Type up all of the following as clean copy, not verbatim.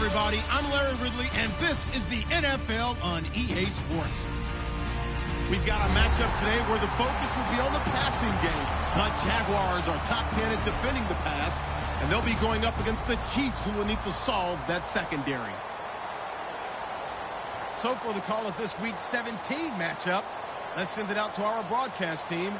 everybody. I'm Larry Ridley, and this is the NFL on EA Sports. We've got a matchup today where the focus will be on the passing game. The Jaguars are top 10 at defending the pass, and they'll be going up against the Chiefs, who will need to solve that secondary. So for the call of this Week 17 matchup, let's send it out to our broadcast team,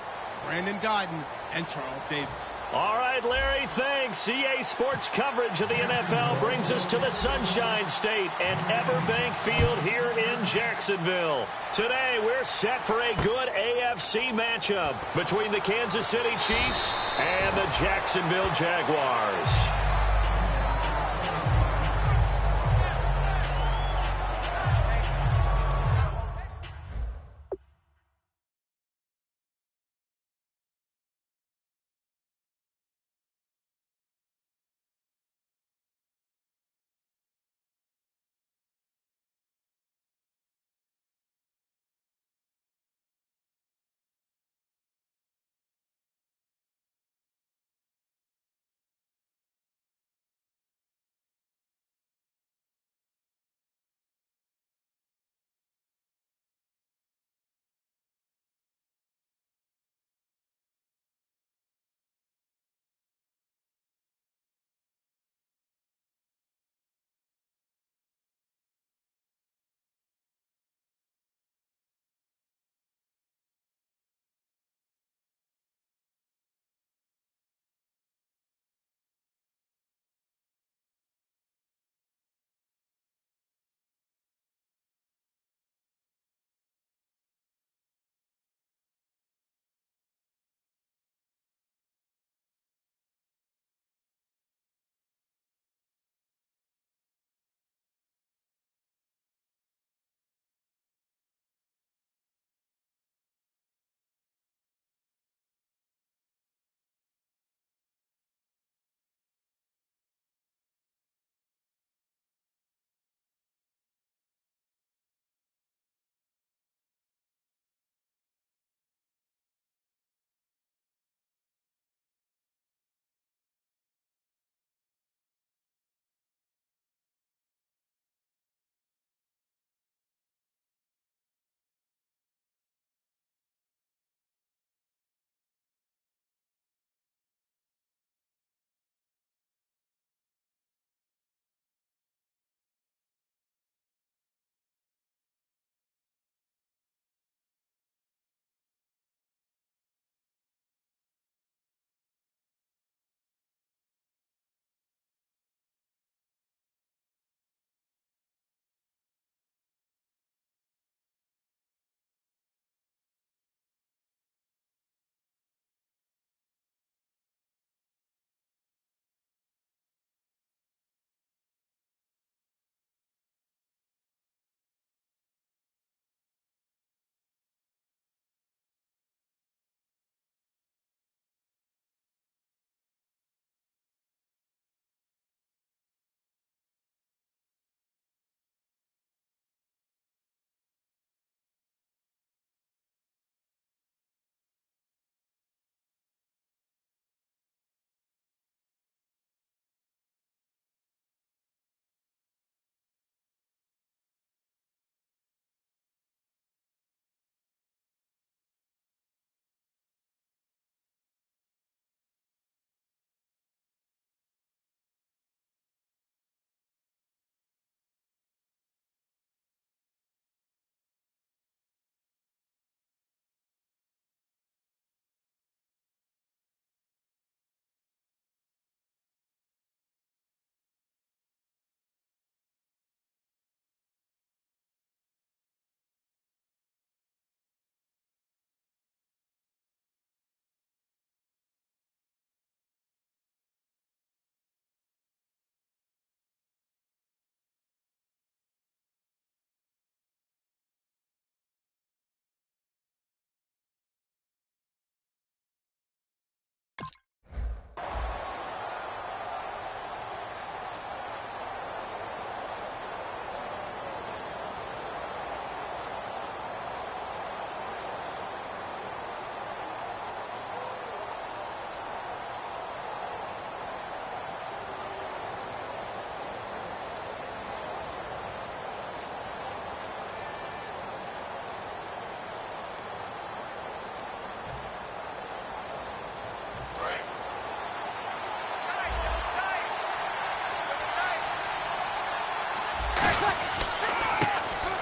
Brandon Guyton and Charles Davis. All right, Larry, thanks. EA Sports coverage of the NFL brings us to the Sunshine State and Everbank Field here in Jacksonville. Today, we're set for a good AFC matchup between the Kansas City Chiefs and the Jacksonville Jaguars.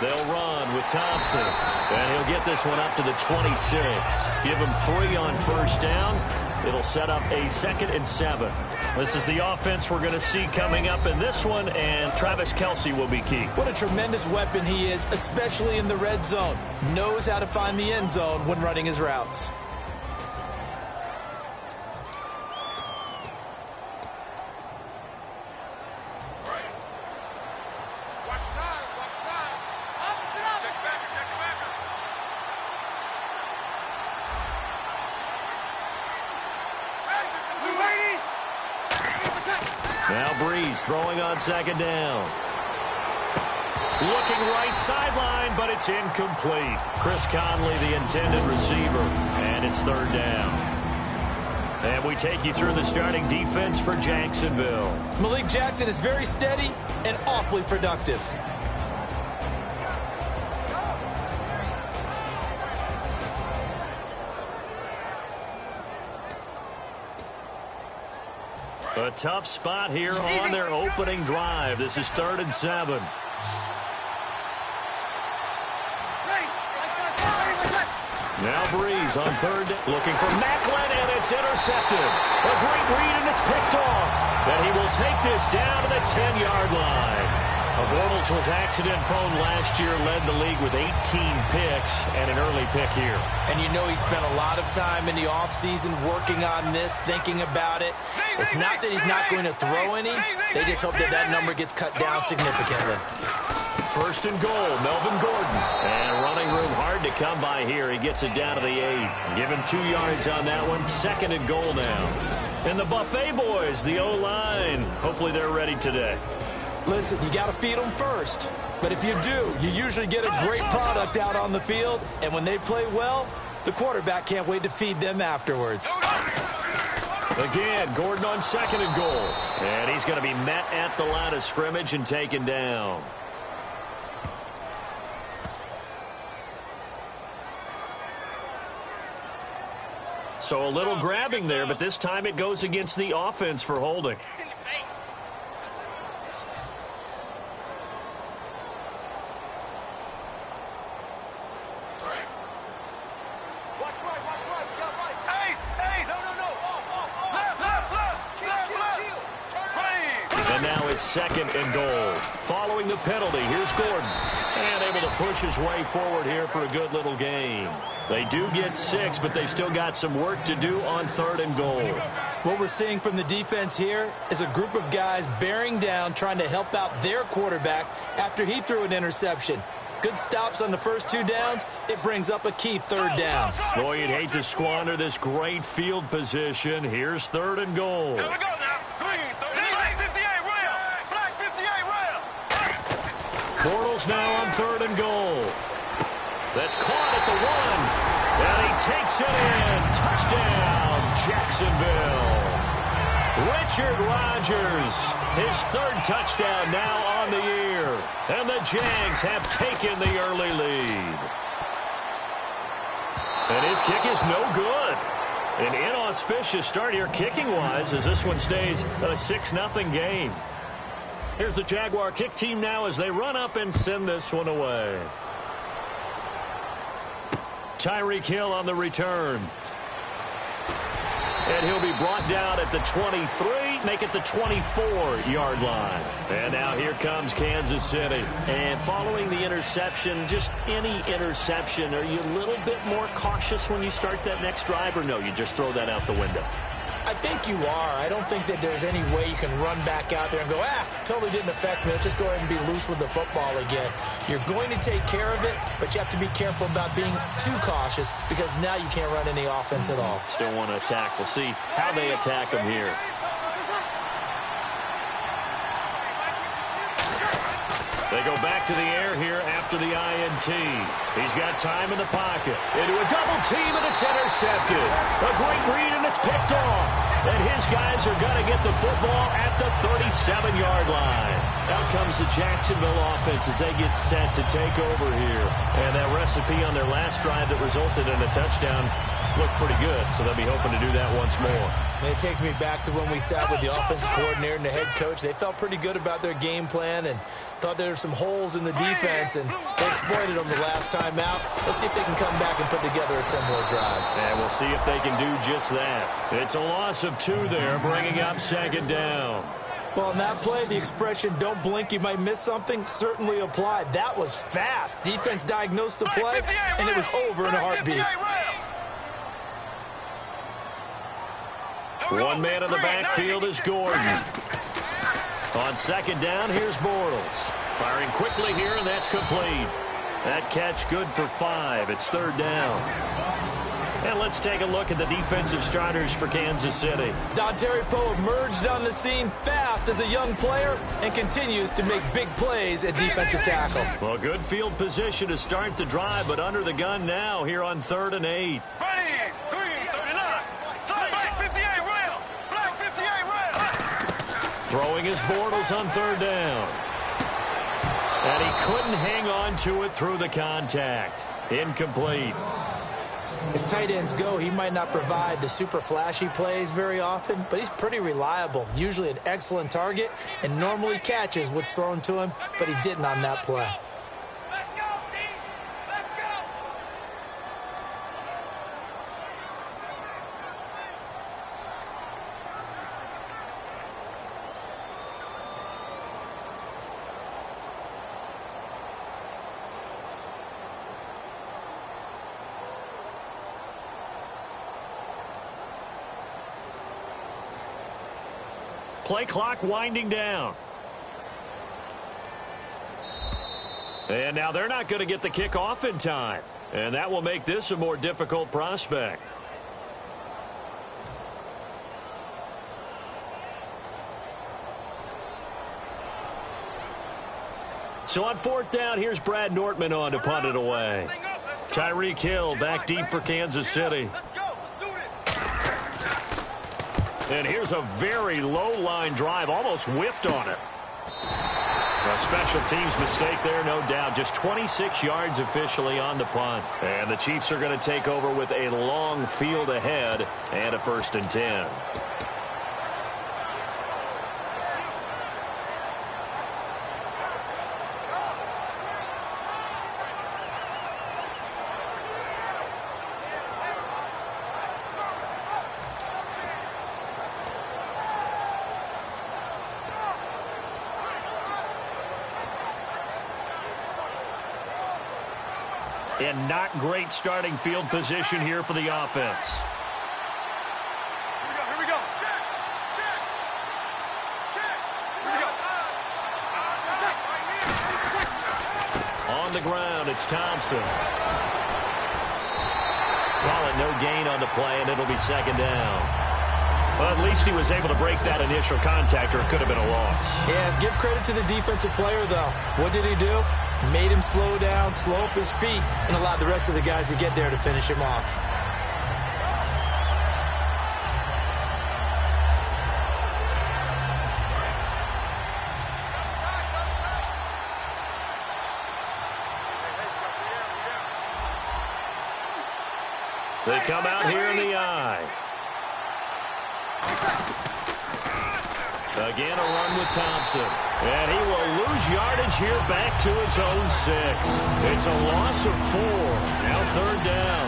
They'll run with Thompson. And he'll get this one up to the 26. Give him 3 on first down. It'll set up a 2nd and 7. This is the offense we're going to see coming up in this one, and Travis Kelce will be key. What a tremendous weapon he is, especially in the red zone. Knows how to find the end zone when running his routes. Now Breeze throwing on 2nd down. Looking right sideline, but it's incomplete. Chris Conley, the intended receiver, and it's 3rd down. And we take you through the starting defense for Jacksonville. Malik Jackson is very steady and awfully productive. A tough spot here on their opening drive. This is 3rd and 7. Now Breeze on 3rd, looking for Macklin, and it's intercepted. A great read, and it's picked off. And he will take this down to the 10-yard line. Bortles was accident-prone last year, led the league with 18 picks and an early pick here. And you know he spent a lot of time in the offseason working on this, thinking about it. It's not that he's not going to throw any. They just hope that that number gets cut down significantly. 1st and goal, Melvin Gordon. And running room hard to come by here. He gets it down to the 8. Give him 2 yards on that one. 2nd and goal now. And the Buffet boys, the O-line. Hopefully they're ready today. Listen, you got to feed them first. But if you do, you usually get a great product out on the field. And when they play well, the quarterback can't wait to feed them afterwards. Again, Gordon on 2nd and goal. And he's going to be met at the line of scrimmage and taken down. So a little grabbing there, but this time it goes against the offense for holding. And now it's 2nd and goal. Following the penalty, here's Gordon. And able to push his way forward here for a good little gain. They do get 6, but they've still got some work to do on 3rd and goal. What we're seeing from the defense here is a group of guys bearing down, trying to help out their quarterback after he threw an interception. Good stops on the first 2 downs. It brings up a key 3rd down. Boy, you'd hate to squander this great field position. Here's 3rd and goal. Here we go now. Black 58 rail. Black 58 rail. Bortles now on 3rd and goal. That's caught at the 1. And he takes it in. Touchdown, Jacksonville. Richard Rodgers, his 3rd touchdown now on the year. And the Jags have taken the early lead. And his kick is no good. An inauspicious start here kicking-wise as this one stays a 6-0 game. Here's the Jaguar kick team now as they run up and send this one away. Tyreek Hill on the return. And he'll be brought down at the 23, make it the 24-yard line. And now here comes Kansas City. And following the interception, just any interception, are you a little bit more cautious when you start that next drive, or no, you just throw that out the window? I think you are. I don't think that there's any way you can run back out there and go, totally didn't affect me. Let's just go ahead and be loose with the football again. You're going to take care of it, but you have to be careful about being too cautious because now you can't run any offense at all. Still want to attack. We'll see how they attack them here. They go back to the air here after the INT. He's got time in the pocket. Into a double team, and it's intercepted. A great read, and it's picked off. And his guys are going to get the football at the 37-yard line. Out comes the Jacksonville offense as they get set to take over here. And that recipe on their last drive that resulted in a touchdown looked pretty good, so they'll be hoping to do that once more. And it takes me back to when we sat with the offensive coordinator and the head coach. They felt pretty good about their game plan and thought there were some holes in the defense, and they exploited them the last time out. Let's see if they can come back and put together a similar drive. And we'll see if they can do just that. It's a loss of 2 there, bringing up second down. Well, on that play, the expression, don't blink, you might miss something, certainly applied. That was fast. Defense diagnosed the play, and it was over in a heartbeat. One man in the backfield is Gordon. On second down, here's Bortles. Firing quickly here, and that's complete. That catch good for 5. It's third down. And let's take a look at the defensive starters for Kansas City. Dontari Poe emerged on the scene fast as a young player and continues to make big plays at defensive tackle. Well, good field position to start the drive, but under the gun now here on 3rd and 8. Throwing his Bortles on 3rd down. And he couldn't hang on to it through the contact. Incomplete. As tight ends go, he might not provide the super flashy plays very often, but he's pretty reliable. Usually an excellent target and normally catches what's thrown to him, but he didn't on that play. Play clock winding down. And now they're not going to get the kickoff in time. And that will make this a more difficult prospect. So on 4th down, here's Brad Nortman on to punt it away. Tyreek Hill back deep for Kansas City. And here's a very low-line drive, almost whiffed on it. A special teams mistake there, no doubt. Just 26 yards officially on the punt. And the Chiefs are going to take over with a long field ahead and a 1st and 10. And not great starting field position here for the offense. Here we go. Check. Here we go. On the ground, it's Thompson. Call it no gain on the play, and it'll be second down. Well, at least he was able to break that initial contact, or it could have been a loss. Yeah, give credit to the defensive player, though. What did he do? Made him slow down, slow up his feet, and allowed the rest of the guys to get there to finish him off. They come out here in the eye. Again, a run with Thompson. And he will lose yardage here back to his own 6. It's a loss of 4. Now 3rd down.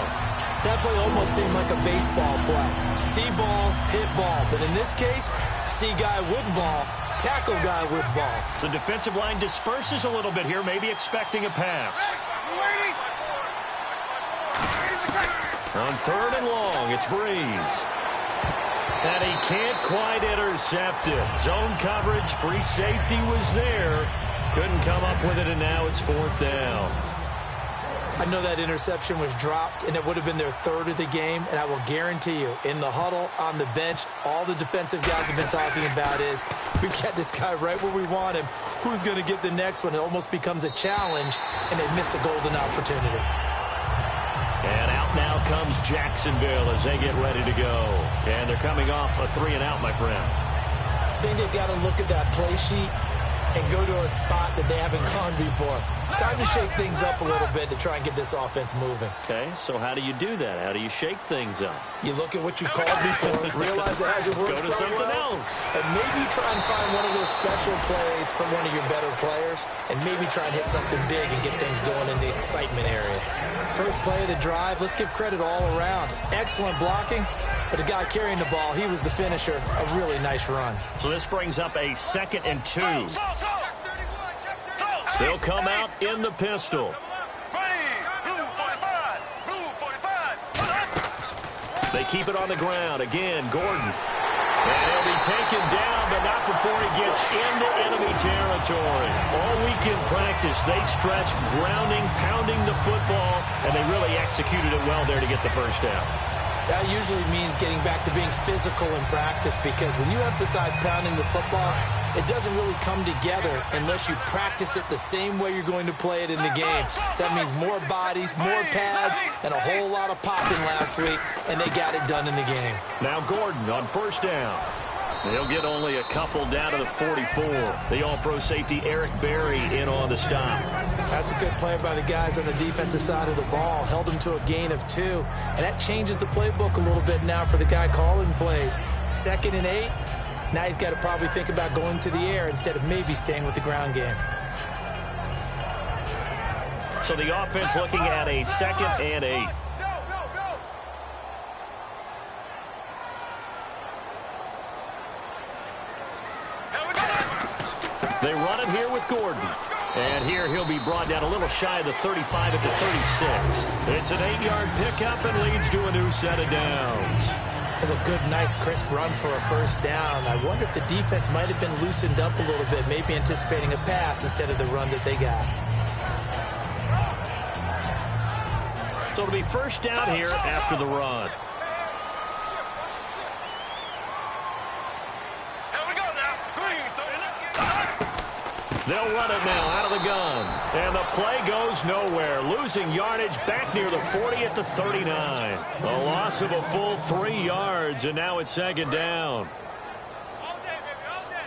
That play almost seemed like a baseball play. See ball, hit ball. But in this case, see guy with ball, tackle guy with ball. The defensive line disperses a little bit here, maybe expecting a pass. On 3rd and long, it's Breeze. And he can't quite intercept it. Zone coverage, free safety was there. Couldn't come up with it, and now it's 4th down. I know that interception was dropped, and it would have been their 3rd of the game, and I will guarantee you, in the huddle, on the bench, all the defensive guys have been talking about is, we've got this guy right where we want him. Who's going to get the next one? It almost becomes a challenge, and they missed a golden opportunity. And out now comes Jacksonville as they get ready to go. And they're coming off a 3-and-out, my friend. I think they've got to look at that play sheet and go to a spot that they haven't gone before. Time to shake things up a little bit to try and get this offense moving. Okay, so how do you do that? How do you shake things up? You look at what you called before, realize it hasn't worked Go to something else. and maybe try and find one of those special plays from one of your better players, and maybe try and hit something big and get things going in the excitement area. First play of the drive, let's give credit all around. Excellent blocking, but the guy carrying the ball, he was the finisher. A really nice run. So this brings up a 2nd and 2. They'll come out in the pistol. They keep it on the ground. Again, Gordon. And he'll be taken down, but not before he gets into enemy territory. All week in practice, they stressed grounding, pounding the football, and they really executed it well there to get the first down. That usually means getting back to being physical in practice, because when you emphasize pounding the football, it doesn't really come together unless you practice it the same way you're going to play it in the game. That means more bodies, more pads, and a whole lot of popping last week, and they got it done in the game. Now Gordon on first down. They'll get only a couple down to the 44. The all-pro safety Eric Berry in on the stop. That's a good play by the guys on the defensive side of the ball. Held them to a gain of 2. And that changes the playbook a little bit now for the guy calling plays. 2nd and 8. Now he's got to probably think about going to the air instead of maybe staying with the ground game. So the offense looking at a 2nd and 8. They run it here with Gordon. And here he'll be brought down a little shy of the 35 at the 36. It's an 8-yard pickup and leads to a new set of downs. It's a good, nice, crisp run for a first down. I wonder if the defense might have been loosened up a little bit, maybe anticipating a pass instead of the run that they got. So it'll be first down here after the run. They'll run it now out of the gun. And the play goes nowhere. Losing yardage back near the 40 at the 39. A loss of a full 3 yards, and now it's 2nd down. All day, baby, all day.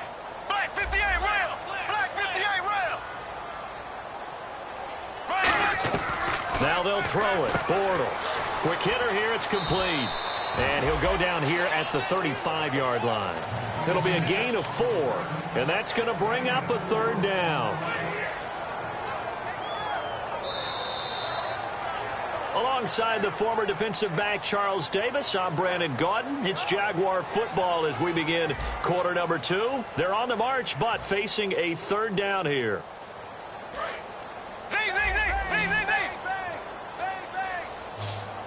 Black 58 rail. Black 58 rail. Right. Now they'll throw it. Bortles. Quick hitter here. It's complete. And he'll go down here at the 35-yard line. It'll be a gain of 4, and that's going to bring up a 3rd down. Alongside the former defensive back Charles Davis, I'm Brandon Gaudin. It's Jaguar football as we begin quarter number 2. They're on the march, but facing a 3rd down here.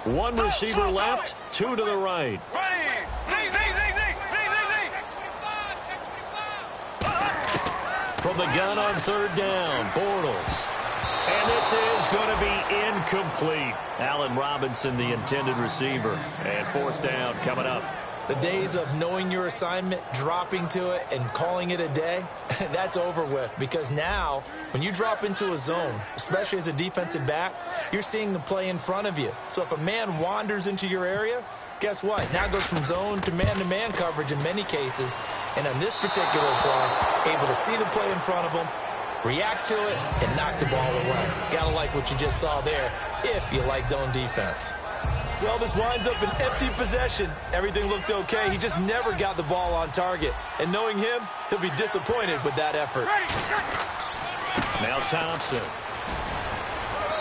One receiver left, 2 to the right. From the gun on 3rd down, Bortles. And this is going to be incomplete. Allen Robinson, the intended receiver. And 4th down coming up. The days of knowing your assignment, dropping to it, and calling it a day, that's over with. Because now, when you drop into a zone, especially as a defensive back, you're seeing the play in front of you. So if a man wanders into your area, guess what? Now it goes from zone to man coverage in many cases. And on this particular play, able to see the play in front of him, react to it, and knock the ball away. Gotta like what you just saw there, if you like zone defense. Well, this winds up an empty possession. Everything looked okay. He just never got the ball on target. And knowing him, he'll be disappointed with that effort. Now Thompson.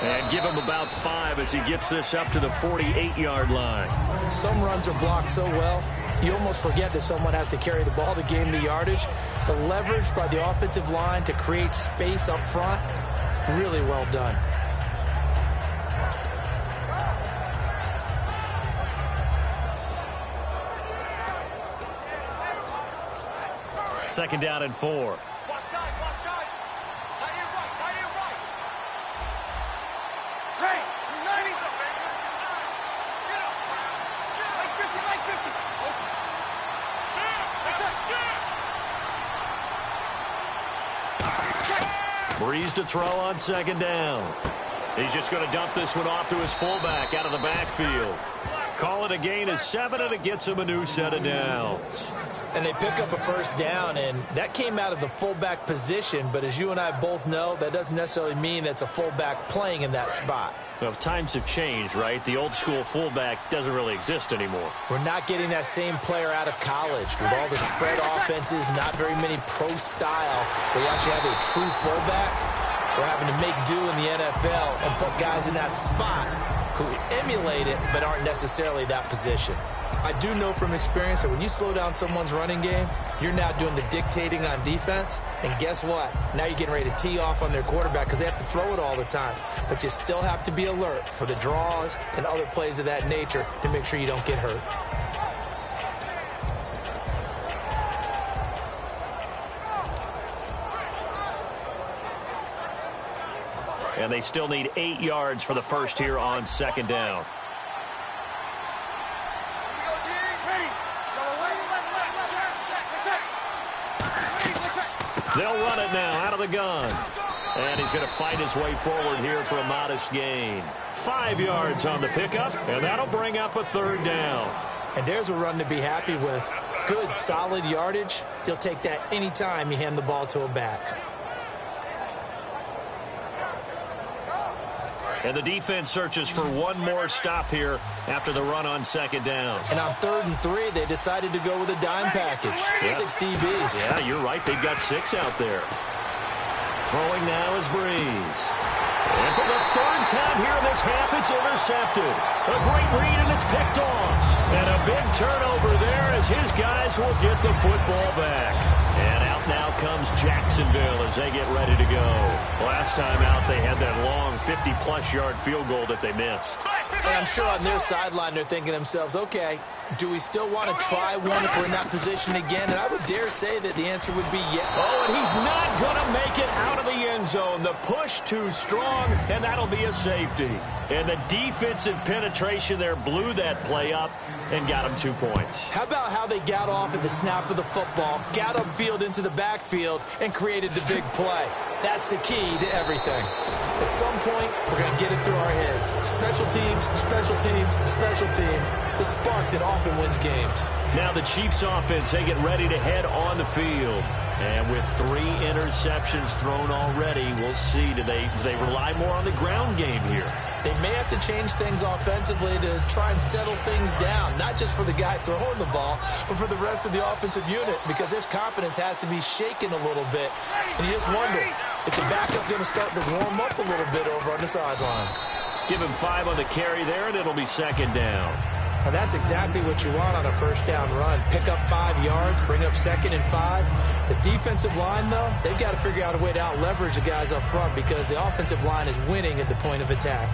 And give him about 5 as he gets this up to the 48-yard line. Some runs are blocked so well, you almost forget that someone has to carry the ball to gain the yardage. The leverage by the offensive line to create space up front, really well done. Second down and 4. Watch time, watch time. Tight end right, tight end right. Hey, United. Get up. Like 50, like 50. Breeze to throw on 2nd down. He's just going to dump this one off to his fullback out of the backfield. call it a gain of 7, and it gets them a new set of downs. And they pick up a first down, and that came out of the fullback position. But as you and I both know, that doesn't necessarily mean that's a fullback playing in that spot. Well, times have changed, right? The old school fullback doesn't really exist anymore. We're not getting that same player out of college. With all the spread offenses, not very many pro style, where you actually have a true fullback. We're having to make do in the NFL and put guys in that spot who emulate it but aren't necessarily that position. I do know from experience that when you slow down someone's running game, you're now doing the dictating on defense. And guess what? Now you're getting ready to tee off on their quarterback because they have to throw it all the time. But you still have to be alert for the draws and other plays of that nature to make sure you don't get hurt. And they still need 8 yards for the first here on second down. They'll run it now out of the gun. And he's going to fight his way forward here for a modest gain. 5 yards on the pickup, and that'll bring up a third down. And there's a run to be happy with. Good, solid yardage. You'll take that anytime you hand the ball to a back. And the defense searches for one more stop here after the run on second down. And on 3rd and 3, they decided to go with a dime package. Yeah. 6 DBs. Yeah, you're right. They've got 6 out there. Throwing now is Breeze. And for the 3rd time here in this half, it's intercepted. A great read, and it's picked off. And a big turnover there as his guys will get the football back. And out now comes Jacksonville as they get ready to go. Last time out, they had that long 50-plus yard field goal that they missed. And I'm sure on their sideline, they're thinking to themselves, okay, do we still want to try one if we're in that position again? And I would dare say that the answer would be yes. Oh, and he's not going to make it out of the end zone. The push too strong, and that'll be a safety. And the defensive penetration there blew that play up and got him 2 points. How about how they got off at the snap of the football, got upfield into the backfield, and created the big play? That's the key to everything. At some point, we're going to get it through our heads. Special teams, special teams, special teams. The spark that often wins games. Now the Chiefs offense, they get ready to head on the field. And with 3 interceptions thrown already, we'll see. Do they rely more on the ground game here? They may have to change things offensively to try and settle things down, not just for the guy throwing the ball, but for the rest of the offensive unit, because their confidence has to be shaken a little bit. And you just wonder, is the backup going to start to warm up a little bit over on the sideline? Give him 5 on the carry there, and it'll be second down. And that's exactly what you want on a first down run. Pick up 5 yards, bring up 2nd and 5. The defensive line, though, they've got to figure out a way to out-leverage the guys up front because the offensive line is winning at the point of attack.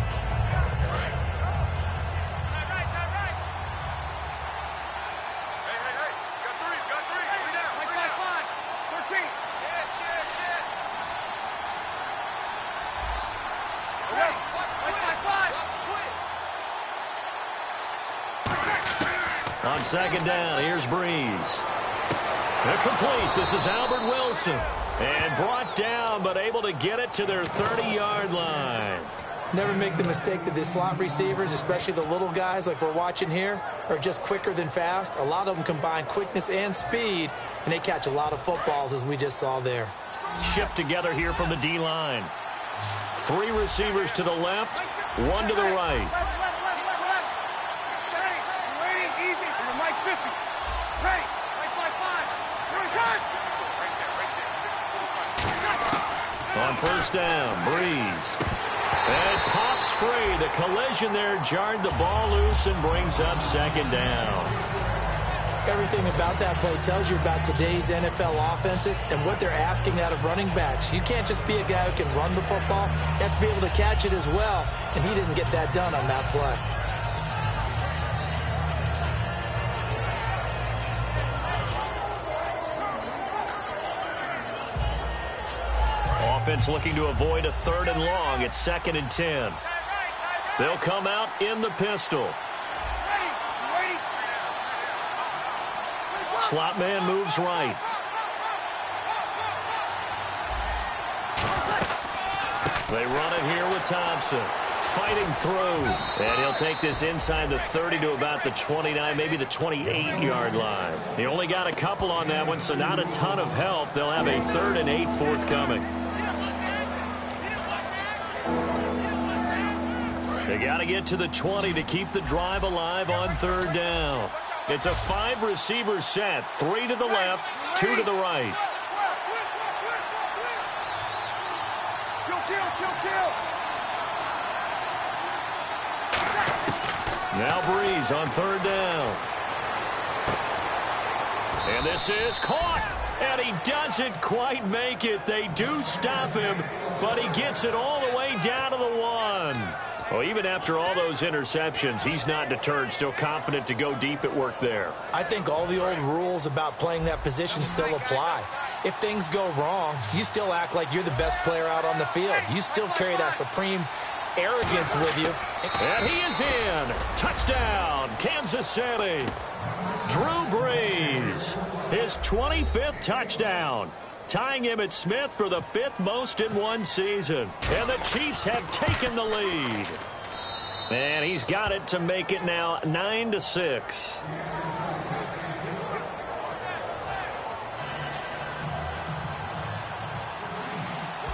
On second down, here's Breeze. Complete. This is Albert Wilson. And brought down, but able to get it to their 30-yard line. Never make the mistake that the slot receivers, especially the little guys like we're watching here, are just quicker than fast. A lot of them combine quickness and speed, and they catch a lot of footballs, as we just saw there. Shift together here from the D-line. 3 receivers to the left, 1 to the right. On first down, Breeze. And it pops free. The collision there jarred the ball loose and brings up second down. Everything about that play tells you about today's NFL offenses and what they're asking out of running backs. You can't just be a guy who can run the football. You have to be able to catch it as well, and he didn't get that done on that play. Offense looking to avoid a 3rd and long. It's 2nd and 10. They'll come out in the pistol. Slot man moves right. They run it here with Thompson. fighting through. And he'll take this inside the 30 to about the 29, maybe the 28-yard line. He only got a couple on that one, so not a ton of help. They'll have a 3rd and 8 forthcoming. They got to get to the 20 to keep the drive alive on 3rd down. It's a 5-receiver set, 3 to the left, 2 to the right. Now Breeze on 3rd down. And this is caught. And he doesn't quite make it. They do stop him, but he gets it all the way down to the 1. Well, even after all those interceptions, he's not deterred, still confident to go deep at work there. I think all the old rules about playing that position still apply. If things go wrong, you still act like you're the best player out on the field. You still carry that supreme arrogance with you. And he is in. Touchdown, Kansas City. Drew Brees, his 25th touchdown, tying Emmitt Smith for the 5th most in one season. And the Chiefs have taken the lead. And he's got it to make it now 9-6.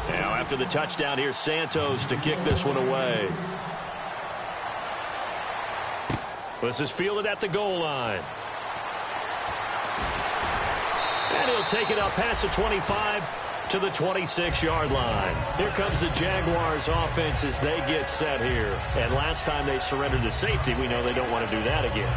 Now after the touchdown, here's Santos to kick this one away. This is fielded at the goal line. And he'll take it up past the 25 to the 26-yard line. Here comes the Jaguars offense as they get set here. And last time they surrendered to safety, we know they don't want to do that again.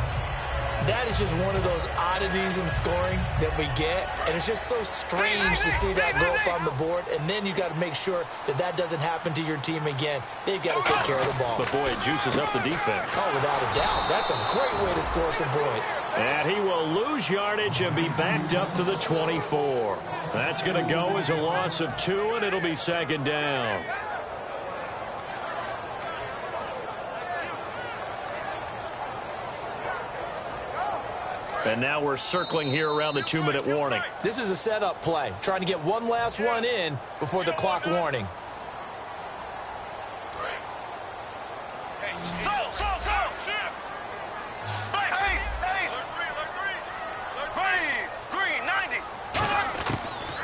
That is just one of those oddities in scoring that we get, and it's just so strange to see that go up on the board, and then you got to make sure that that doesn't happen to your team again. They've got to take care of the ball. But, boy, it juices up the defense. Oh, without a doubt. That's a great way to score some points. And he will lose yardage and be backed up to the 24. That's going to go as a loss of 2, and it'll be 2nd down. And now we're circling here around the 2-minute warning. This is a setup play, trying to get one last one in before the clock warning.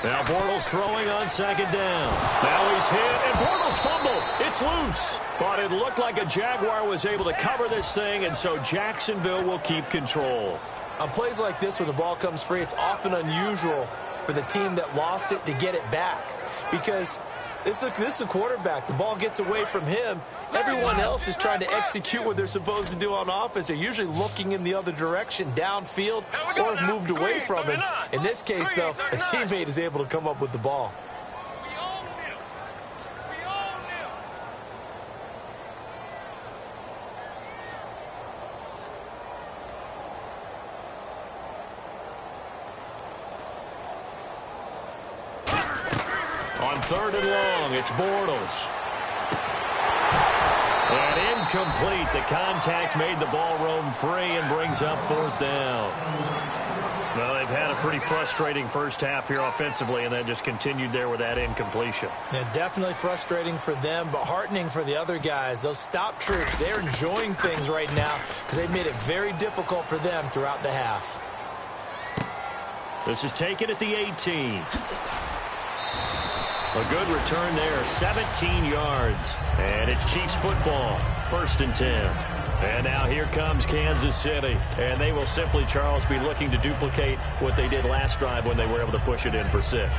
Now Bortles throwing on 2nd down. Now he's hit, and Bortles fumble. It's loose. But it looked like a Jaguar was able to cover this thing, and so Jacksonville will keep control. On plays like this where the ball comes free, it's often unusual for the team that lost it to get it back. Because this is the quarterback. The ball gets away from him. Everyone else is trying to execute what they're supposed to do on offense. They're usually looking in the other direction, downfield, or have moved away from him. In this case, though, a teammate is able to come up with the ball. On 3rd and long, it's Bortles. And incomplete. The contact made the ball roam free and brings up 4th down. Well, they've had a pretty frustrating first half here offensively, and then just continued there with that incompletion. Yeah, definitely frustrating for them, but heartening for the other guys. Those stop troops, they're enjoying things right now because they made it very difficult for them throughout the half. This is taken at the 18. A good return there, 17 yards. And it's Chiefs football, 1st and 10. And now here comes Kansas City. And they will simply, Charles, be looking to duplicate what they did last drive when they were able to push it in for 6.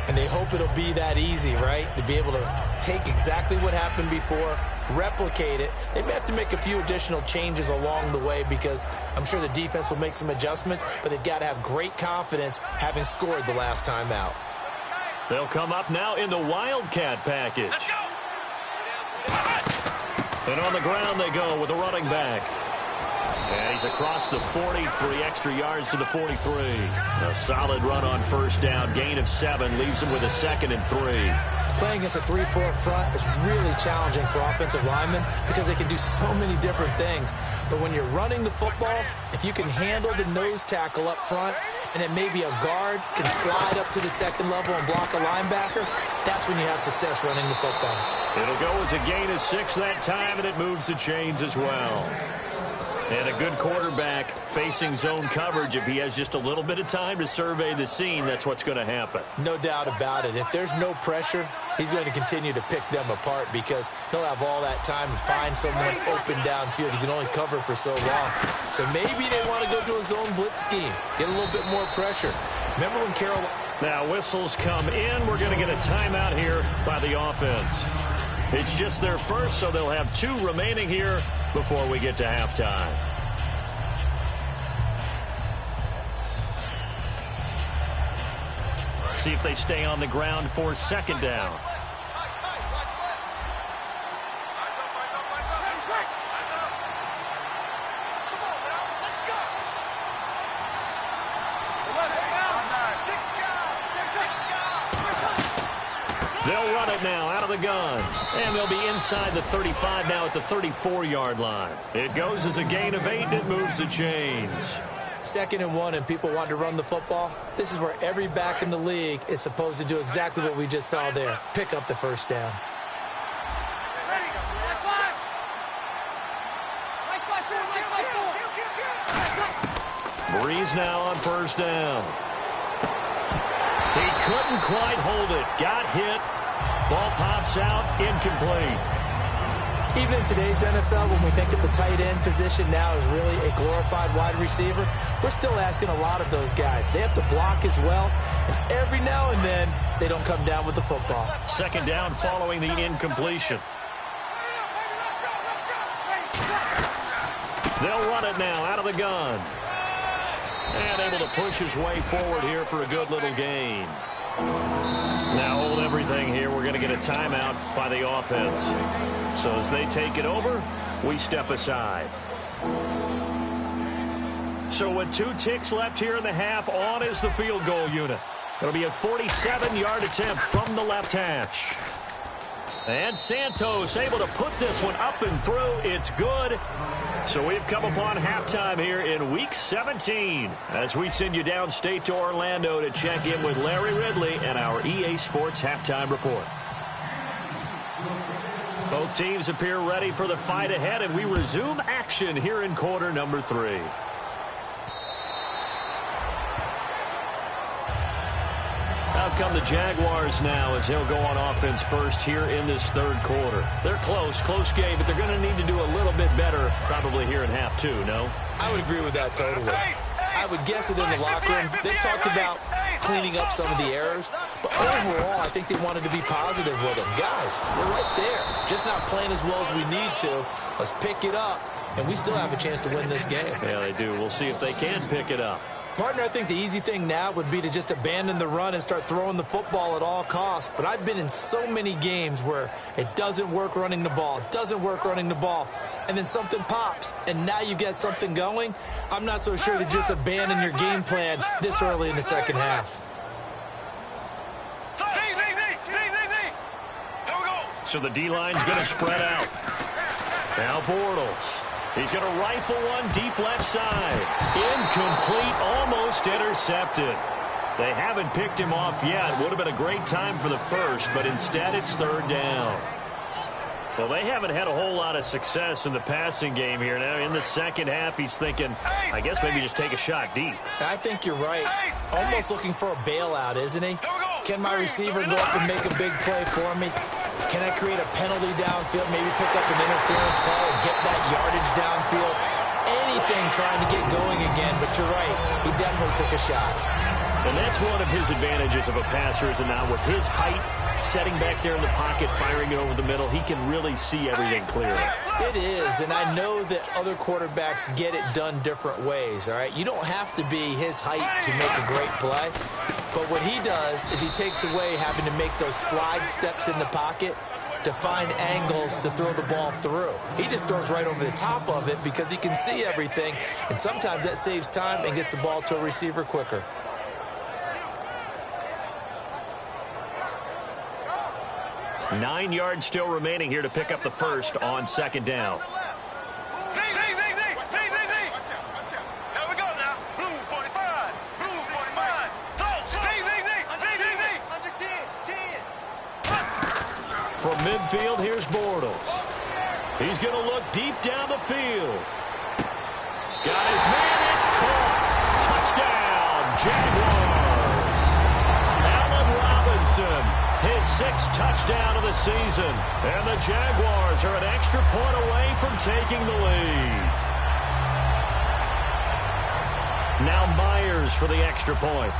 And they hope it'll be that easy, right? To be able to take exactly what happened before, replicate it. They may have to make a few additional changes along the way because I'm sure the defense will make some adjustments, but they've got to have great confidence having scored the last time out. They'll come up now in the Wildcat package. And on the ground they go with a running back. And he's across the 40, 3 extra yards to the 43. A solid run on 1st down, gain of 7, leaves him with a 2nd and 3. Playing against a 3-4 front is really challenging for offensive linemen because they can do so many different things. But when you're running the football, if you can handle the nose tackle up front, and then maybe a guard can slide up to the 2nd level and block a linebacker, that's when you have success running the football. It'll go as a gain of 6 that time, and it moves the chains as well. And a good quarterback facing zone coverage, if he has just a little bit of time to survey the scene, that's what's going to happen. No doubt about it. If there's no pressure, he's going to continue to pick them apart because he'll have all that time to find someone open downfield. He can only cover for so long. So maybe they want to go to a zone blitz scheme, get a little bit more pressure. Remember when Carroll... Now whistles come in. We're going to get a timeout here by the offense. It's just their first, so they'll have 2 remaining here before we get to halftime. See if they stay on the ground for second down. They'll run it now out of the gun. And they'll be inside the 35 now at the 34-yard line. It goes as a gain of 8, and it moves the chains. 2nd and 1, and people want to run the football. This is where every back in the league is supposed to do exactly what we just saw there. Pick up the first down. Breeze now on first down. He couldn't quite hold it. Got hit. Ball pops out. Incomplete. Even in today's NFL, when we think of the tight end position now as really a glorified wide receiver, we're still asking a lot of those guys. They have to block as well, and every now and then, they don't come down with the football. Second down following the incompletion. They'll run it now out of the gun. And able to push his way forward here for a good little gain. Now hold everything here. We're going to get a timeout by the offense. So as they take it over, we step aside. So with 2 ticks left here in the half, on is the field goal unit. It'll be a 47-yard attempt from the left hash. And Santos able to put this one up and through. It's good. So we've come upon halftime here in Week 17 as we send you downstate to Orlando to check in with Larry Ridley and our EA Sports Halftime Report. Both teams appear ready for the fight ahead, and we resume action here in quarter number 3. Out come the Jaguars now as he'll go on offense first here in this 3rd quarter. They're close game, but they're going to need to do a little bit better probably here in half 2, no? I would agree with that totally. I would guess it in the locker room. They talked about cleaning up some of the errors, but overall, I think they wanted to be positive with them. Guys, we're right there. Just not playing as well as we need to. Let's pick it up, and we still have a chance to win this game. Yeah, they do. We'll see if they can pick it up. Partner, I think the easy thing now would be to just abandon the run and start throwing the football at all costs. But I've been in so many games where it doesn't work running the ball, and then something pops, and now you get something going. I'm not so sure to just abandon your game plan this early in the second half. So the D-line's going to spread out. Now Bortles. He's going to rifle one deep left side. Incomplete, almost intercepted. They haven't picked him off yet. Would have been a great time for the first, but instead it's 3rd down. Well, they haven't had a whole lot of success in the passing game here. Now in the second half, he's thinking, I guess maybe just take a shot deep. I think you're right. Almost looking for a bailout, isn't he? Can my receiver go up and make a big play for me? Can I create a penalty downfield, maybe pick up an interference call and get that yardage downfield? Anything trying to get going again, but you're right. He definitely took a shot. And that's one of his advantages of a passer, is now with his height, setting back there in the pocket, firing it over the middle, he can really see everything clearly. It is, and I know that other quarterbacks get it done different ways, all right? You don't have to be his height to make a great play, but what he does is he takes away having to make those slide steps in the pocket to find angles to throw the ball through. He just throws right over the top of it because he can see everything, and sometimes that saves time and gets the ball to a receiver quicker. Nine yards still remaining here to pick up the first on second down. From midfield, here's Bortles. He's going to look deep down the field. Got his man, it's caught. Touchdown, Jaguars. Allen Robinson, his 6th touchdown of the season. And the Jaguars are an extra point away from taking the lead. Now Myers for the extra point.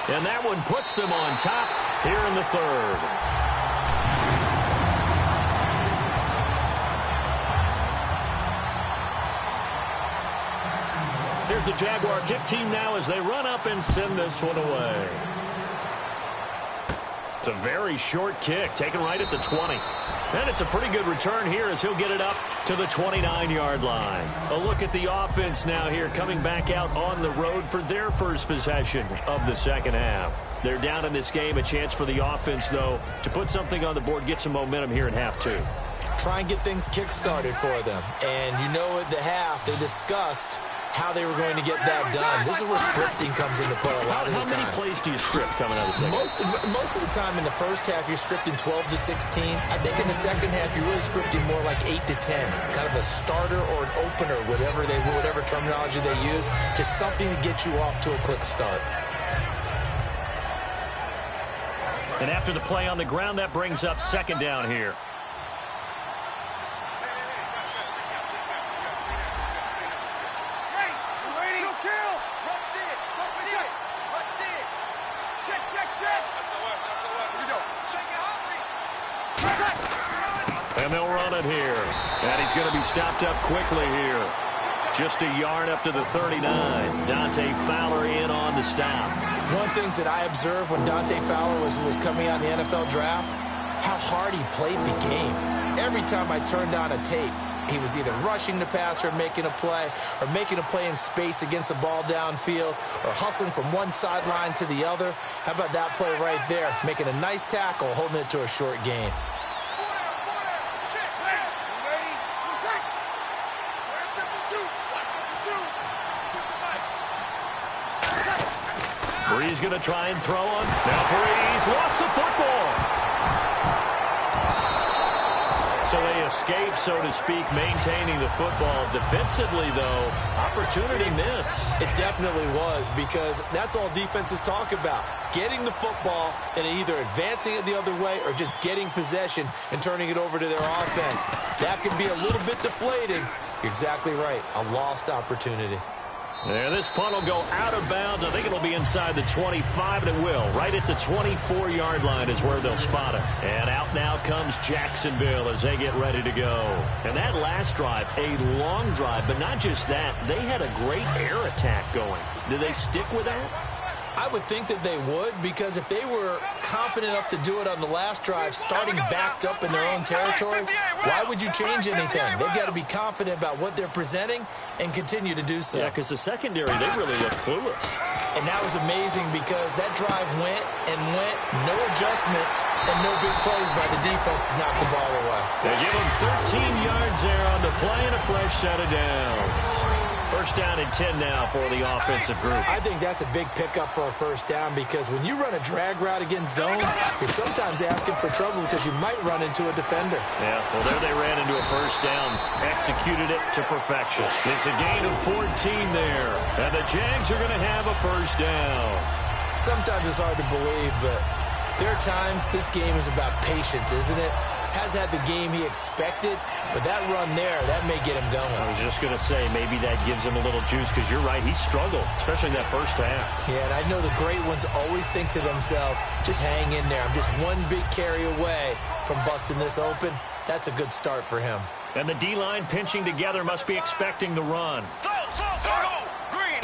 And that one puts them on top here in the 3rd. Here's the Jaguar kick team now as they run up and send this one away. It's a very short kick, taken right at the 20. And it's a pretty good return here as he'll get it up to the 29-yard line. A look at the offense now here, coming back out on the road for their first possession of the second half. They're down in this game. A chance for the offense, though, to put something on the board, get some momentum here in half 2. Try and get things kick-started for them. And you know at the half, they discussed how they were going to get that done. This is where scripting comes into play a lot of the time. How many plays do you script coming out of the second half? Most of the time in the first half, you're scripting 12 to 16. I think in the second half, you're really scripting more like 8 to 10. Kind of a starter or an opener, whatever terminology they use. Just something to get you off to a quick start. And after the play on the ground, that brings up second down here. And they'll run it here. And he's going to be stopped up quickly here. Just a yard up to the 39. Dante Fowler in on the stop. One of the things that I observed when Dante Fowler was coming out in the NFL draft, how hard he played the game. Every time I turned on a tape, he was either rushing the passer, making a play, or making a play in space against the ball downfield, or hustling from one sideline to the other. How about that play right there? Making a nice tackle, holding it to a short gain. Brees going to try and throw him. Now Brees lost the football. So they escape, so to speak, maintaining the football. Defensively, though, opportunity miss. It definitely was, because that's all defenses talk about. Getting the football and either advancing it the other way or just getting possession and turning it over to their offense. That can be a little bit deflating. You're exactly right. A lost opportunity. Yeah, this punt will go out of bounds. I think it'll be inside the 25, and it will. Right at the 24-yard line is where they'll spot it. And out now comes Jacksonville as they get ready to go. And that last drive, a long drive, but not just that. They had a great air attack going. Do they stick with that? I would think that they would, because if they were confident enough to do it on the last drive, starting backed up in their own territory, why would you change anything? They've got to be confident about what they're presenting and continue to do so. Yeah, because the secondary, they really look clueless. And that was amazing, because that drive went and went, no adjustments, and no big plays by the defense to knock the ball away. They give them 13 yards there on the play and a fresh set of downs. First down and 10 now for the offensive group. I think that's a big pickup for a first down, because when you run a drag route against zone, you're sometimes asking for trouble because you might run into a defender. Yeah, well, there they ran into a first down. Executed it to perfection. It's a gain of 14 there. And the Jags are going to have a first down. Sometimes it's hard to believe, but there are times this game is about patience, isn't it? Has had the game he expected, but that run there, that may get him going. I was just going to say, maybe that gives him a little juice, because you're right, he struggled, especially in that first half. Yeah, and I know the great ones always think to themselves, just hang in there. I'm just one big carry away from busting this open. That's a good start for him. And the D-line pinching together must be expecting the run. Go, Green.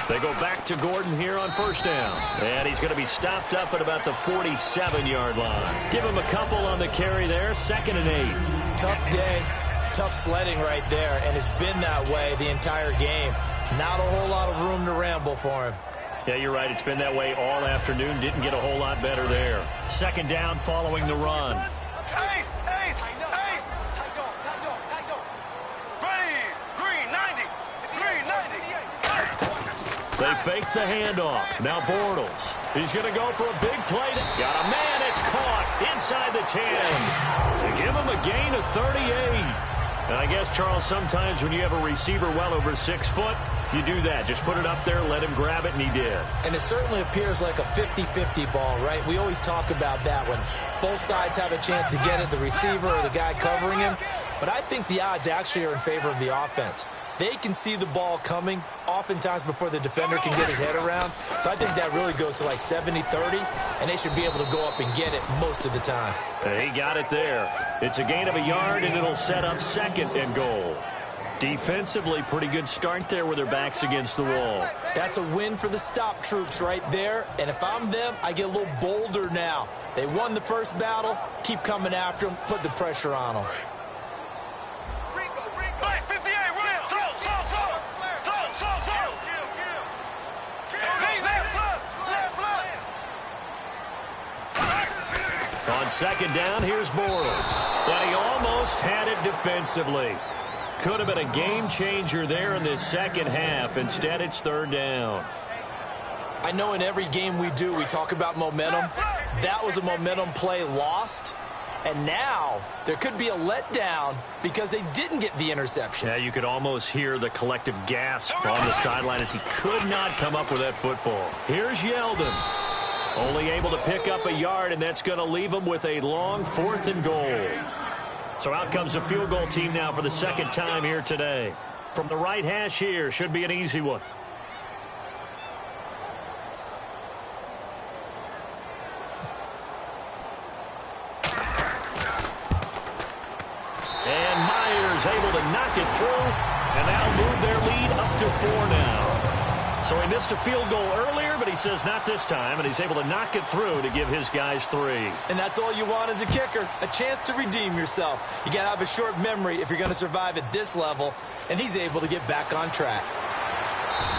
They go back to Gordon here on first down. And he's going to be stopped up at about the 47-yard line. Give him a couple on the carry there. 2nd and 8. Tough day. Tough sledding right there. And it's been that way the entire game. Not a whole lot of room to ramble for him. Yeah, you're right. It's been that way all afternoon. Didn't get a whole lot better there. 2nd down following the run. Green 90. They They fake the handoff. Now Bortles. He's going to go for a big play. Got a man. It's caught inside the 10. They give him a gain of 38. And I guess, Charles, sometimes when you have a receiver well over 6 foot, you do that. Just put it up there, let him grab it, and he did. And it certainly appears like a 50-50 ball, right? We always talk about that when both sides have a chance to get it, the receiver or the guy covering him. But I think the odds actually are in favor of the offense. They can see the ball coming oftentimes before the defender can get his head around. So I think that really goes to like 70-30, and they should be able to go up and get it most of the time. He got it there. It's a gain of a yard, and it'll set up 2nd and goal. Defensively, pretty good start there with their backs against the wall. That's a win for the stop troops right there. And if I'm them, I get a little bolder now. They won the first battle. Keep coming after them. Put the pressure on them. On 2nd down, here's Bortles. But he almost had it defensively. Could have been a game changer there in this second half. Instead, it's 3rd down. I know in every game we do, we talk about momentum. That was a momentum play lost. And now there could be a letdown because they didn't get the interception. Yeah, you could almost hear the collective gasp on the sideline as he could not come up with that football. Here's Yeldon. Only able to pick up a yard, and that's going to leave him with a long 4th and goal. So out comes the field goal team now for the 2nd time here today. From the right hash here, should be an easy one. And Myers able to knock it through, and that'll move their lead up to 4 now. So he missed a field goal earlier, but he says not this time, and he's able to knock it through to give his guys 3. And that's all you want as a kicker, a chance to redeem yourself. You got to have a short memory if you're going to survive at this level, and he's able to get back on track.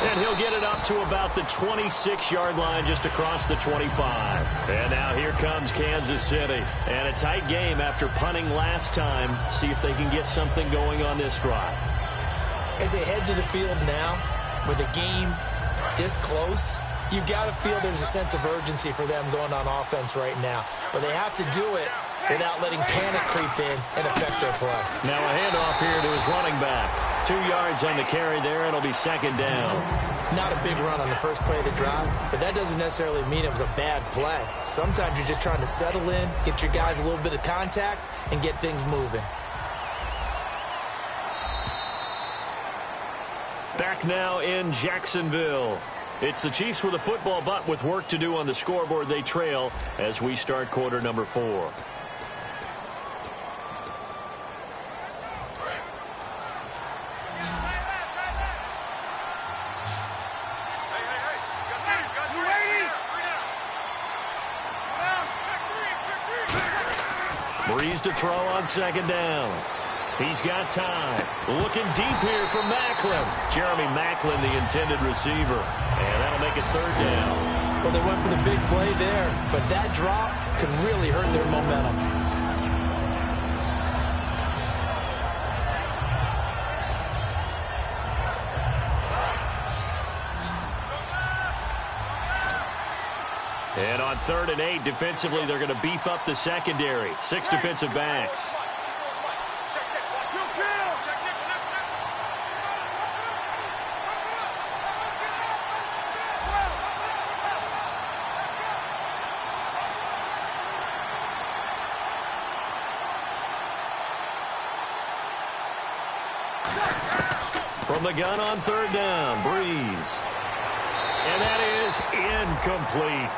And he'll get it up to about the 26-yard line just across the 25. And now here comes Kansas City. And a tight game after punting last time. See if they can get something going on this drive. As they head to the field now, with a game this close, you got to feel there's a sense of urgency for them going on offense right now. But they have to do it without letting panic creep in and affect their play. Now a handoff here to his running back. 2 yards on the carry there. It'll be 2nd down. Not a big run on the first play of the drive, but that doesn't necessarily mean it was a bad play. Sometimes you're just trying to settle in, get your guys a little bit of contact, and get things moving. Back now in Jacksonville. It's the Chiefs with a football, but with work to do on the scoreboard. They trail as we start quarter number 4. Breeze to throw on 2nd down. He's got time. Looking deep here for Macklin. Jeremy Macklin, the intended receiver. And that'll make it 3rd down. Well, they went for the big play there, but that drop could really hurt their momentum. And on 3rd and 8, defensively, they're going to beef up the secondary. 6 defensive backs. From the gun on 3rd down, Breeze. And that is incomplete.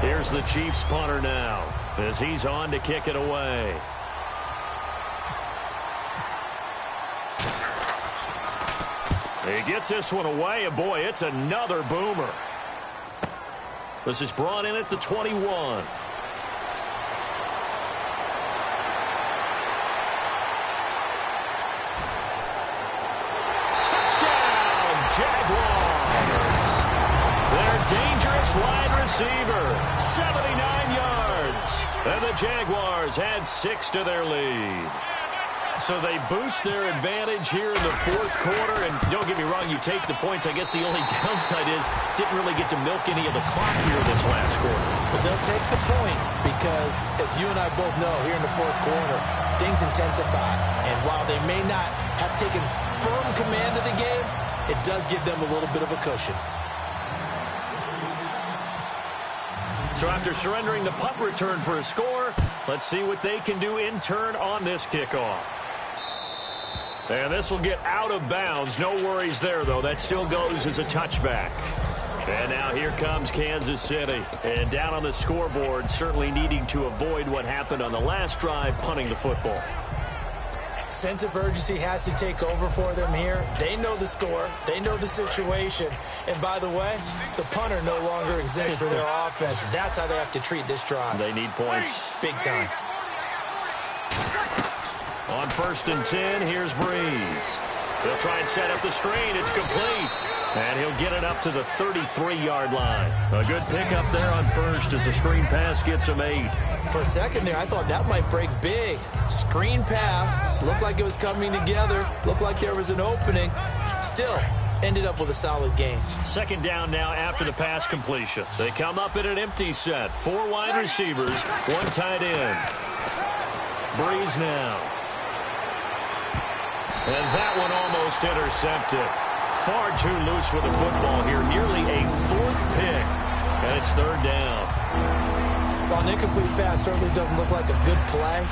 Here's the Chiefs punter now as he's on to kick it away. He gets this one away, and boy, it's another boomer. This is brought in at the 21. Jaguars. Their dangerous wide receiver, 79 yards. And the Jaguars add 6 to their lead. So they boost their advantage here in the fourth quarter. And don't get me wrong, you take the points. I guess the only downside is didn't really get to milk any of the clock here this last quarter. But they'll take the points because, as you and I both know, here in the fourth quarter, things intensify. And while they may not have taken firm command of the game, it does give them a little bit of a cushion. So after surrendering the punt return for a score, let's see what they can do in turn on this kickoff. And this will get out of bounds. No worries there, though. That still goes as a touchback. And now here comes Kansas City. And down on the scoreboard, certainly needing to avoid what happened on the last drive, punting the football. Sense of urgency has to take over for them here. They know the score. They know the situation. And by the way, the punter no longer exists for their offense. That's how they have to treat this drive. They need points. Big time. On 1st and 10, here's Breeze. He'll try and set up the screen. It's complete. And he'll get it up to the 33-yard line. A good pickup there on first as the screen pass gets him 8. For a second there, I thought that might break big. Screen pass. Looked like it was coming together. Looked like there was an opening. Still, ended up with a solid gain. 2nd down now after the pass completion. They come up in an empty set. 4 wide receivers, 1 tight end. Breeze now. And that one almost intercepted. Far too loose with the football here. Nearly a 4th pick. And it's 3rd down. Well, an incomplete pass certainly doesn't look like a good play.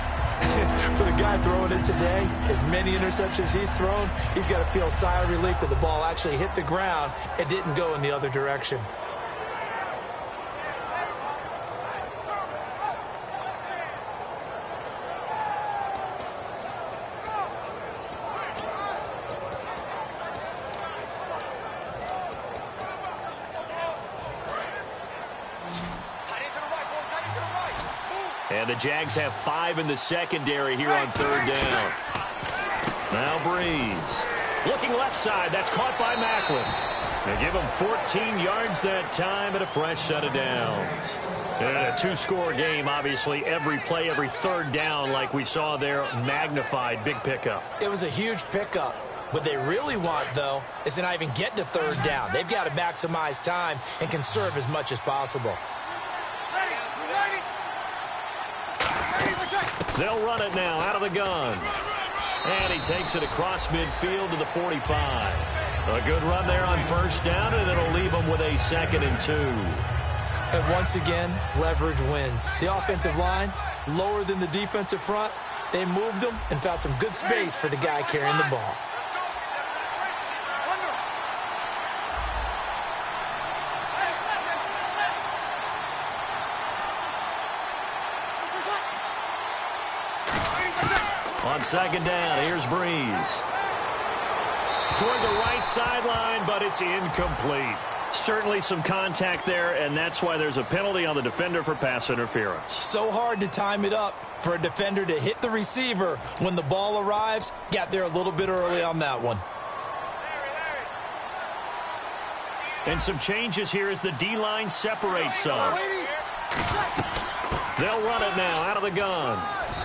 For the guy throwing it today, as many interceptions he's thrown, he's got to feel a sigh of relief that the ball actually hit the ground and didn't go in the other direction. And the Jags have 5 in the secondary here on 3rd down. Now Breeze. Looking left side. That's caught by Macklin. They give him 14 yards that time and a fresh set of downs. And a 2-score game, obviously. Every play, every 3rd down, like we saw there, magnified. Big pickup. It was a huge pickup. What they really want, though, is to not even get to 3rd down. They've got to maximize time and conserve as much as possible. They'll run it now out of the gun. And he takes it across midfield to the 45. A good run there on 1st down, and it'll leave him with a 2nd and 2. And once again, leverage wins. The offensive line, lower than the defensive front. They moved them and found some good space for the guy carrying the ball. On 2nd down, here's Breeze. Toward the right sideline, but it's incomplete. Certainly some contact there, and that's why there's a penalty on the defender for pass interference. So hard to time it up for a defender to hit the receiver when the ball arrives. Got there a little bit early on that one. And some changes here as the D-line separates some. They'll run it now out of the gun.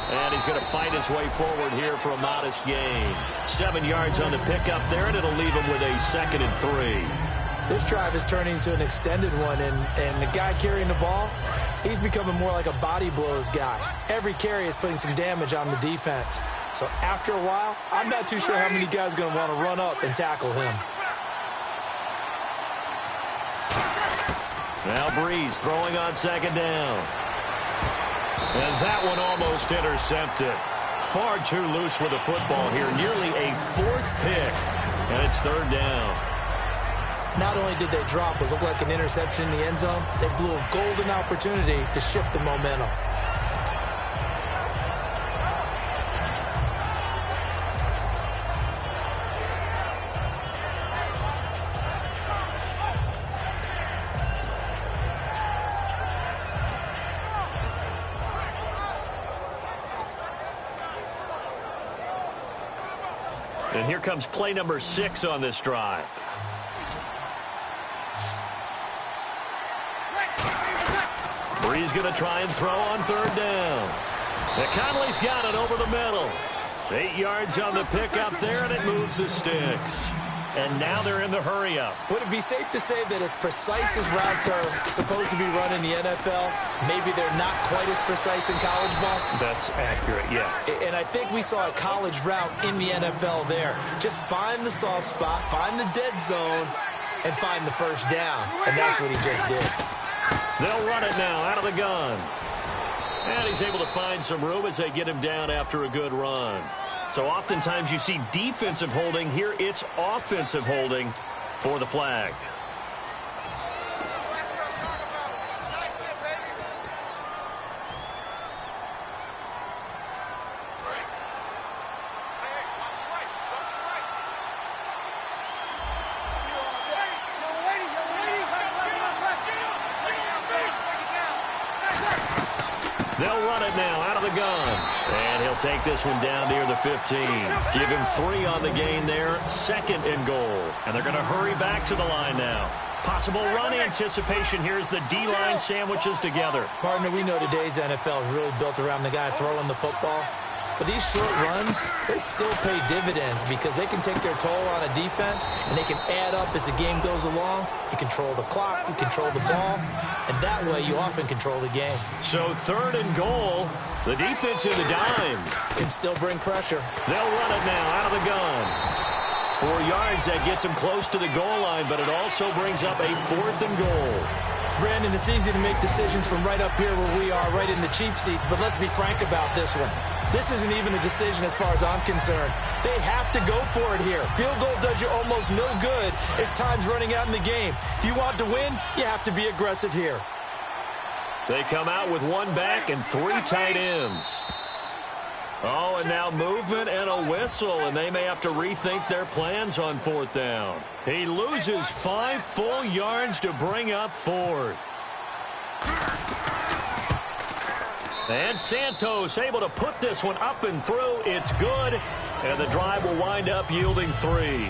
And he's going to fight his way forward here for a modest gain. 7 yards on the pickup there, and it'll leave him with a 2nd and 3. This drive is turning into an extended one, and the guy carrying the ball, he's becoming more like a body blows guy. Every carry is putting some damage on the defense. So after a while, I'm not too sure how many guys are going to want to run up and tackle him. Now Breeze throwing on 2nd down. And that one almost intercepted. Far too loose with the football here. Nearly a 4th pick. And it's 3rd down. Not only did they drop what looked like an interception in the end zone, they blew a golden opportunity to shift the momentum. And here comes play number 6 on this drive. Breeze going to try and throw on 3rd down. And Conley's got it over the middle. 8 yards on the pickup there, and it moves the sticks. And now they're in the hurry-up. Would it be safe to say that as precise as routes are supposed to be run in the NFL, maybe they're not quite as precise in college ball? That's accurate, yeah. And I think we saw a college route in the NFL there. Just find the soft spot, find the dead zone, and find the first down. And that's what he just did. They'll run it now out of the gun. And he's able to find some room as they get him down after a good run. So oftentimes you see defensive holding. Here it's offensive holding for the flag. They'll run it now out of the gun. And he'll take this one down near the 15. Give him 3 on the gain there. 2nd and goal. And they're going to hurry back to the line now. Possible run anticipation here as the D-line sandwiches together. Partner, we know today's NFL is really built around the guy throwing the football. But these short runs, they still pay dividends because they can take their toll on a defense and they can add up as the game goes along. You control the clock, you control the ball, and that way you often control the game. So 3rd and goal, the defense in the dime. Can still bring pressure. They'll run it now out of the gun. 4 yards, that gets him close to the goal line, but it also brings up a 4th and goal. Brandon, it's easy to make decisions from right up here where we are, right in the cheap seats, but let's be frank about this one. This isn't even a decision as far as I'm concerned. They have to go for it here. Field goal does you almost no good as time's running out in the game. If you want to win, you have to be aggressive here. They come out with 1 back and 3 tight ends. Oh, and now movement and a whistle, and they may have to rethink their plans on 4th down. He loses 5 full yards to bring up 4th. And Santos able to put this one up and through. It's good, and the drive will wind up yielding 3.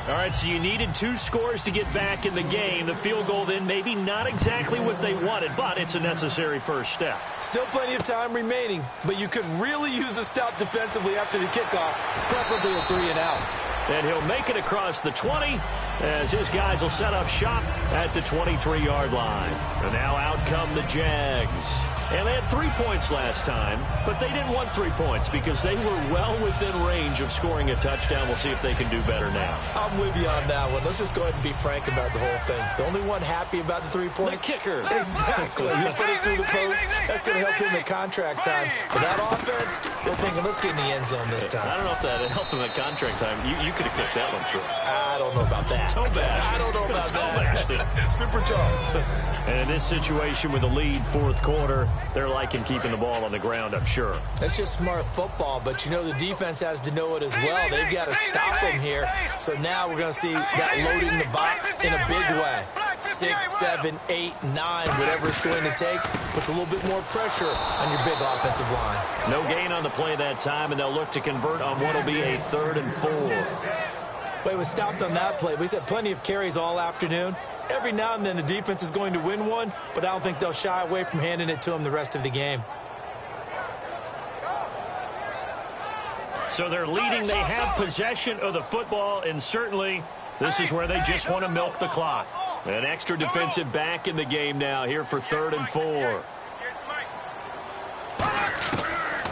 All right, so you needed 2 scores to get back in the game. The field goal then maybe not exactly what they wanted, but it's a necessary first step. Still plenty of time remaining, but you could really use a stop defensively after the kickoff, preferably a 3 and out. And he'll make it across the 20 as his guys will set up shop at the 23-yard line. And now out come the Jags. And they had 3 points last time, but they didn't want 3 points because they were well within range of scoring a touchdown. We'll see if they can do better now. I'm with you on that one. Let's just go ahead and be frank about the whole thing. The only one happy about the 3-point? The kicker. Exactly. You put it through the post. That's going to help him in contract time. But that offense, they're thinking, let's get in the end zone this time. I don't know if that helped him at contract time. You could have kicked that one through. I don't know about that. I don't know about that. Super tough. And in this situation with the lead 4th quarter, they're liking keeping the ball on the ground, I'm sure. That's just smart football, but you know the defense has to know it as well. They've got to stop him here. So now we're going to see that loading the box in a big way. 6, 7, 8, 9, whatever it's going to take, puts a little bit more pressure on your big offensive line. No gain on the play that time, and they'll look to convert on what will be a 3rd and 4. But it was stopped on that play. We've had plenty of carries all afternoon. Every now and then the defense is going to win one, but I don't think they'll shy away from handing it to him the rest of the game. So they're leading. They have possession of the football, and certainly this is where they just want to milk the clock. An extra defensive back in the game now here for 3rd and 4.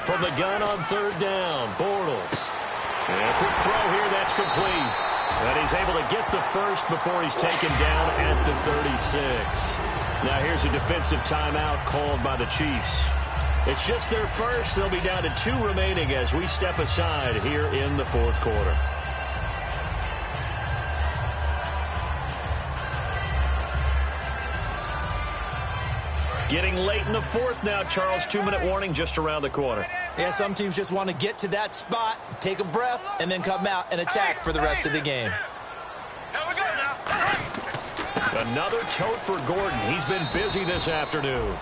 From the gun on 3rd down, Bortles. And a quick throw here, that's complete. And he's able to get the first before he's taken down at the 36. Now here's a defensive timeout called by the Chiefs. It's just their first. They'll be down to 2 remaining as we step aside here in the 4th quarter. Getting late in the 4th now, Charles. 2-minute warning just around the corner. Yeah, some teams just want to get to that spot, take a breath, and then come out and attack for the rest of the game. Another tote for Gordon. He's been busy this afternoon.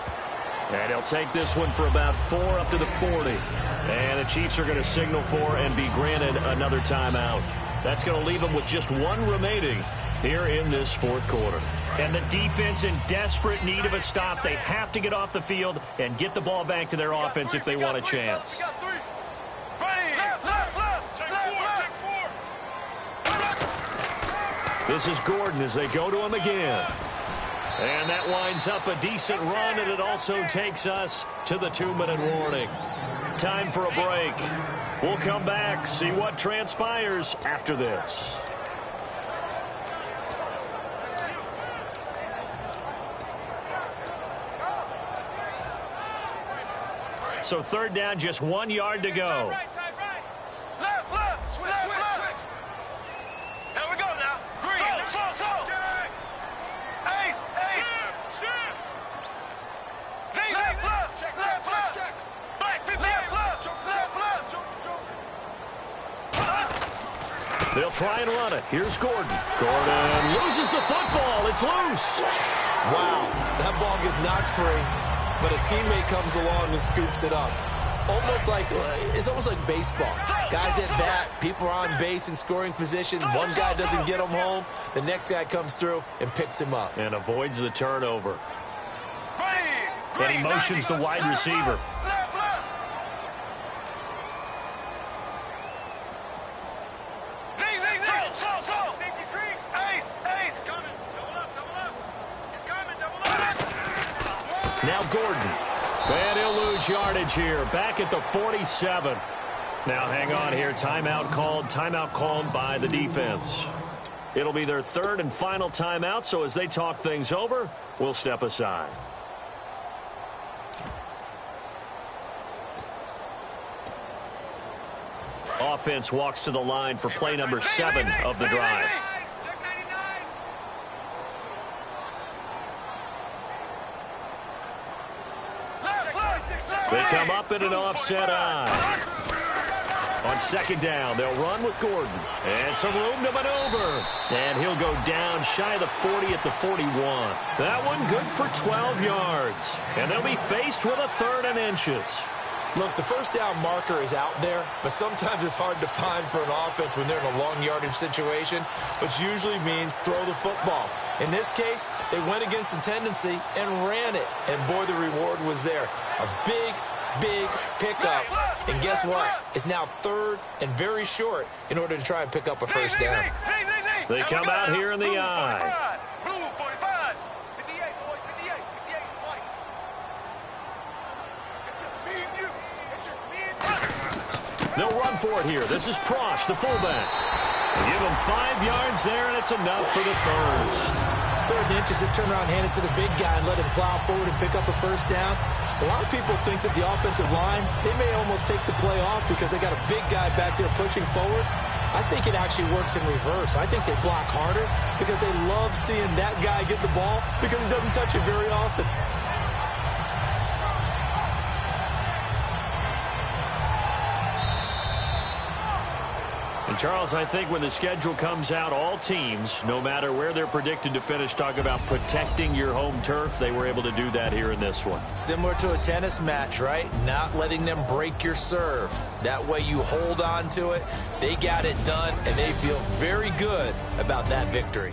And he'll take this one for about 4 up to the 40. And the Chiefs are going to signal for and be granted another timeout. That's going to leave them with just 1 remaining here in this 4th quarter. And the defense in desperate need of a stop. They have to get off the field and get the ball back to their offense if they want a chance. Ready, This is Gordon as they go to him again. And that winds up a decent run, and it also takes us to the 2-minute warning. Time for a break. We'll come back, see what transpires after this. So third down, just 1 yard to go. They'll try and run it. Here's Gordon. Gordon loses the football. It's loose. Wow, that ball gets knocked free, but a teammate comes along and scoops it up. It's almost like baseball. Guys at bat, people are on base in scoring position. One guy doesn't get him home. The next guy comes through and picks him up. And avoids the turnover. And he motions the wide receiver. Now Gordon. And he'll lose yardage here. Back at the 47. Now hang on here. Timeout called by the defense. It'll be their third and final timeout, so as they talk things over, we'll step aside. Offense walks to the line for play number 7 of the drive. They come up in an offset eye. On second down, they'll run with Gordon. And some room to maneuver. And he'll go down shy of the 40 at the 41. That one good for 12 yards. And they'll be faced with a 3rd and inches. Look, the first down marker is out there, but sometimes it's hard to find for an offense when they're in a long yardage situation, which usually means throw the football. In this case, they went against the tendency and ran it. And boy, the reward was there. A big pickup. And guess what? It's now 3rd and very short in order to try and pick up a first down. They come out here in the eye. Blue 45. 58, boys. 58. 58 white. It's just me and you. It's just me and you. They'll run for it here. This is Prosh, the fullback. They give him 5 yards there, and it's enough for the first. 3rd and inches, just turn around, hand it to the big guy, and let him plow forward and pick up a first down. A lot of people think that the offensive line, they may almost take the play off because they got a big guy back there pushing forward. I think it actually works in reverse. I think they block harder because they love seeing that guy get the ball because he doesn't touch it very often. And Charles, I think when the schedule comes out, all teams, no matter where they're predicted to finish, talk about protecting your home turf. They were able to do that here in this one. Similar to a tennis match, right? Not letting them break your serve. That way you hold on to it. They got it done, and they feel very good about that victory.